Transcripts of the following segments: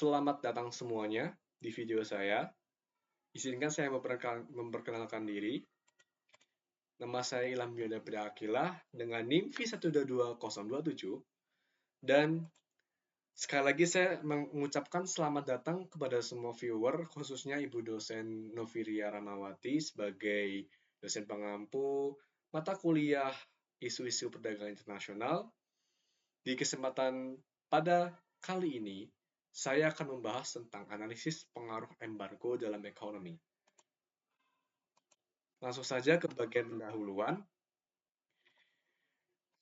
Selamat datang semuanya di video saya. Izinkan saya memperkenalkan diri. Nama saya Ilham Yoda Priakilah dengan NIM V122027. Dan sekali lagi saya mengucapkan selamat datang kepada semua viewer, khususnya Ibu dosen Noviria Ramawati sebagai dosen pengampu mata kuliah isu-isu perdagangan internasional. Di kesempatan pada kali ini, saya akan membahas tentang analisis pengaruh embargo dalam ekonomi. Langsung saja ke bagian pendahuluan.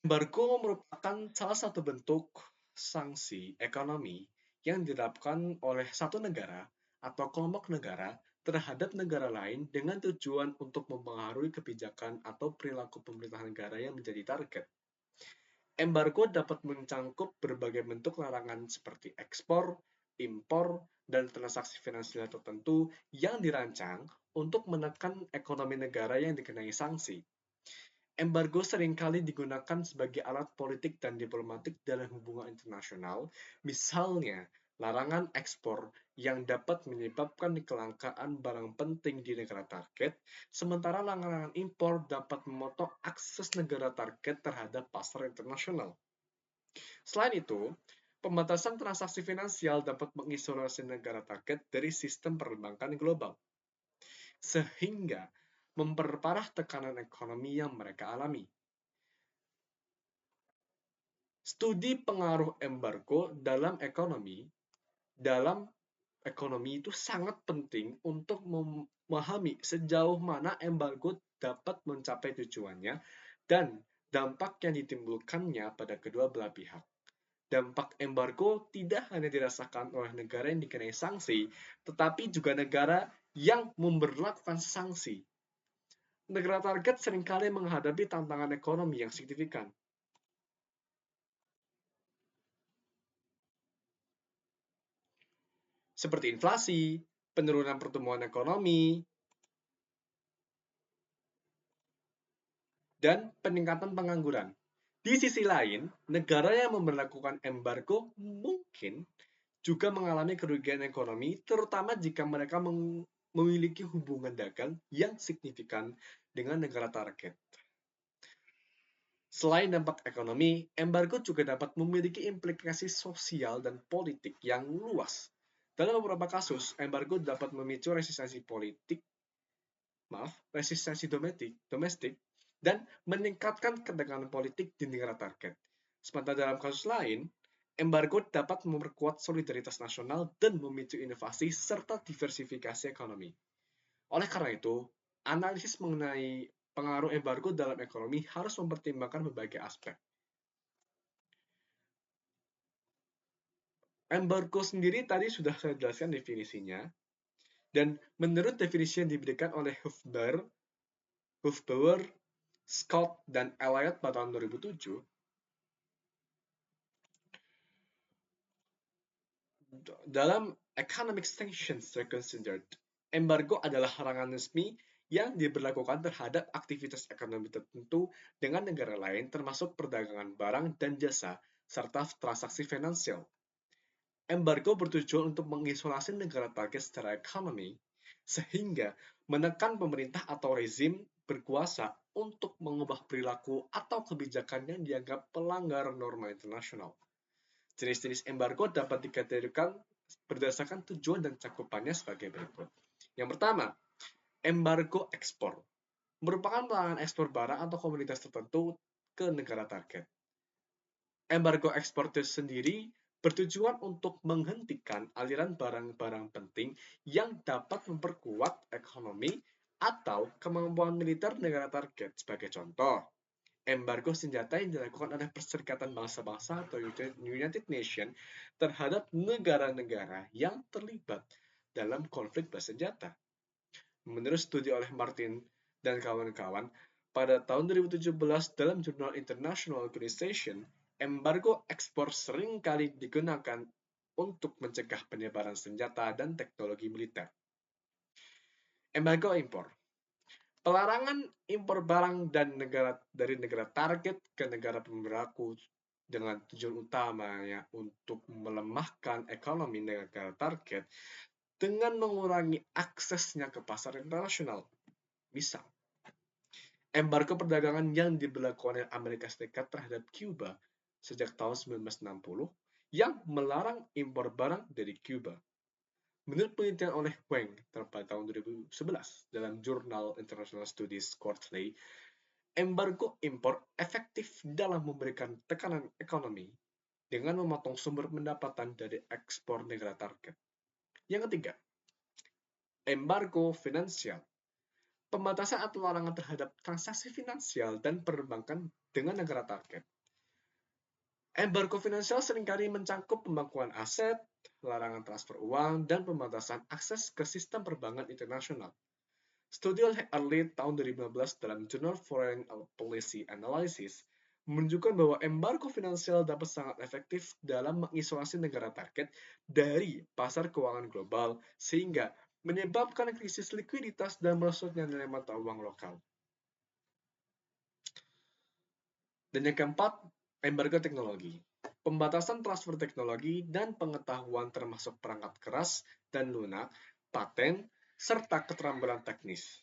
Embargo merupakan salah satu bentuk sanksi ekonomi yang diterapkan oleh satu negara atau kelompok negara terhadap negara lain dengan tujuan untuk mempengaruhi kebijakan atau perilaku pemerintah negara yang menjadi target. Embargo dapat mencangkup berbagai bentuk larangan seperti ekspor, impor, dan transaksi finansial tertentu yang dirancang untuk menekan ekonomi negara yang dikenai sanksi. Embargo seringkali digunakan sebagai alat politik dan diplomatik dalam hubungan internasional, misalnya larangan ekspor yang dapat menyebabkan kelangkaan barang penting di negara target, sementara larangan impor dapat memotong akses negara target terhadap pasar internasional. Selain itu, pembatasan transaksi finansial dapat mengisolasi negara target dari sistem perbankan global, sehingga memperparah tekanan ekonomi yang mereka alami. Studi pengaruh embargo dalam ekonomi itu sangat penting untuk memahami sejauh mana embargo dapat mencapai tujuannya dan dampak yang ditimbulkannya pada kedua belah pihak. Dampak embargo tidak hanya dirasakan oleh negara yang dikenai sanksi, tetapi juga negara yang memberlakukan sanksi. Negara target seringkali menghadapi tantangan ekonomi yang signifikan. Seperti inflasi, penurunan pertumbuhan ekonomi, dan peningkatan pengangguran. Di sisi lain, negara yang memperlakukan embargo mungkin juga mengalami kerugian ekonomi, terutama jika mereka memiliki hubungan dagang yang signifikan dengan negara target. Selain dampak ekonomi, embargo juga dapat memiliki implikasi sosial dan politik yang luas. Dalam beberapa kasus, embargo dapat memicu resistensi domestik, dan meningkatkan ketegangan politik di negara target. Sementara dalam kasus lain, embargo dapat memperkuat solidaritas nasional dan memicu inovasi serta diversifikasi ekonomi. Oleh karena itu, analisis mengenai pengaruh embargo dalam ekonomi harus mempertimbangkan berbagai aspek. Embargo sendiri tadi sudah saya jelaskan definisinya, dan menurut definisi yang diberikan oleh Hofbauer, Scott, dan Elliott pada tahun 2007, dalam Economic Sanctions Reconsidered, embargo adalah larangan resmi yang diberlakukan terhadap aktivitas ekonomi tertentu dengan negara lain termasuk perdagangan barang dan jasa, serta transaksi finansial. Embargo bertujuan untuk mengisolasi negara target secara ekonomi, sehingga menekan pemerintah atau rezim berkuasa untuk mengubah perilaku atau kebijakan yang dianggap pelanggar norma internasional. Jenis-jenis embargo dapat dikategorikan berdasarkan tujuan dan cakupannya sebagai berikut. Yang pertama, embargo ekspor. Merupakan pelarangan ekspor barang atau komoditas tertentu ke negara target. Embargo ekspor itu sendiri bertujuan untuk menghentikan aliran barang-barang penting yang dapat memperkuat ekonomi atau kemampuan militer negara target. Sebagai contoh, embargo senjata yang dilakukan oleh Perserikatan Bangsa-Bangsa atau United Nations terhadap negara-negara yang terlibat dalam konflik bersenjata. Menurut studi oleh Martin dan kawan-kawan, pada tahun 2017 dalam jurnal International Organization, embargo ekspor sering kali digunakan untuk mencegah penyebaran senjata dan teknologi militer. Embargo impor. Pelarangan impor barang dari negara target ke negara pemberaku dengan tujuan utamanya untuk melemahkan ekonomi negara target dengan mengurangi aksesnya ke pasar internasional. Misal, embargo perdagangan yang diberlakukan oleh Amerika Serikat terhadap Cuba sejak tahun 1960 yang melarang impor barang dari Cuba. Menurut penelitian oleh Wang pada tahun 2011 dalam jurnal International Studies Quarterly, embargo impor efektif dalam memberikan tekanan ekonomi dengan memotong sumber pendapatan dari ekspor negara target. Yang ketiga, embargo finansial. Pembatasan atau larangan terhadap transaksi finansial dan perbankan dengan negara target. Embargo finansial seringkali mencangkup pembekuan aset, larangan transfer uang, dan pembatasan akses ke sistem perbankan internasional. Studi oleh Early tahun 2015 dalam Journal Foreign Policy Analysis menunjukkan bahwa embargo finansial dapat sangat efektif dalam mengisolasi negara target dari pasar keuangan global sehingga menyebabkan krisis likuiditas dan merosotnya nilai mata uang lokal. Dan yang keempat, embargo teknologi. Pembatasan transfer teknologi dan pengetahuan termasuk perangkat keras dan lunak, paten, serta keterampilan teknis.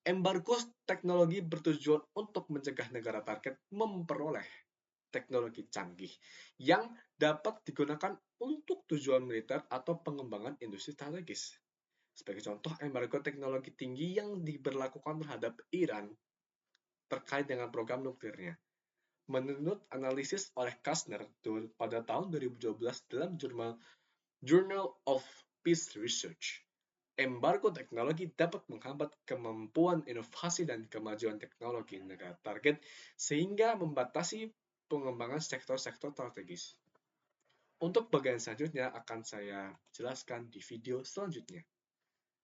Embargo teknologi bertujuan untuk mencegah negara target memperoleh teknologi canggih yang dapat digunakan untuk tujuan militer atau pengembangan industri strategis. Sebagai contoh, embargo teknologi tinggi yang diberlakukan terhadap Iran terkait dengan program nuklirnya. Menurut analisis oleh Kastner pada tahun 2012 dalam Journal of Peace Research, embargo teknologi dapat menghambat kemampuan inovasi dan kemajuan teknologi negara target sehingga membatasi pengembangan sektor-sektor strategis. Untuk bagian selanjutnya akan saya jelaskan di video selanjutnya.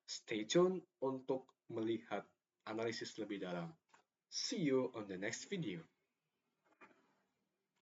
Stay tune untuk melihat analisis lebih dalam. See you on the next video.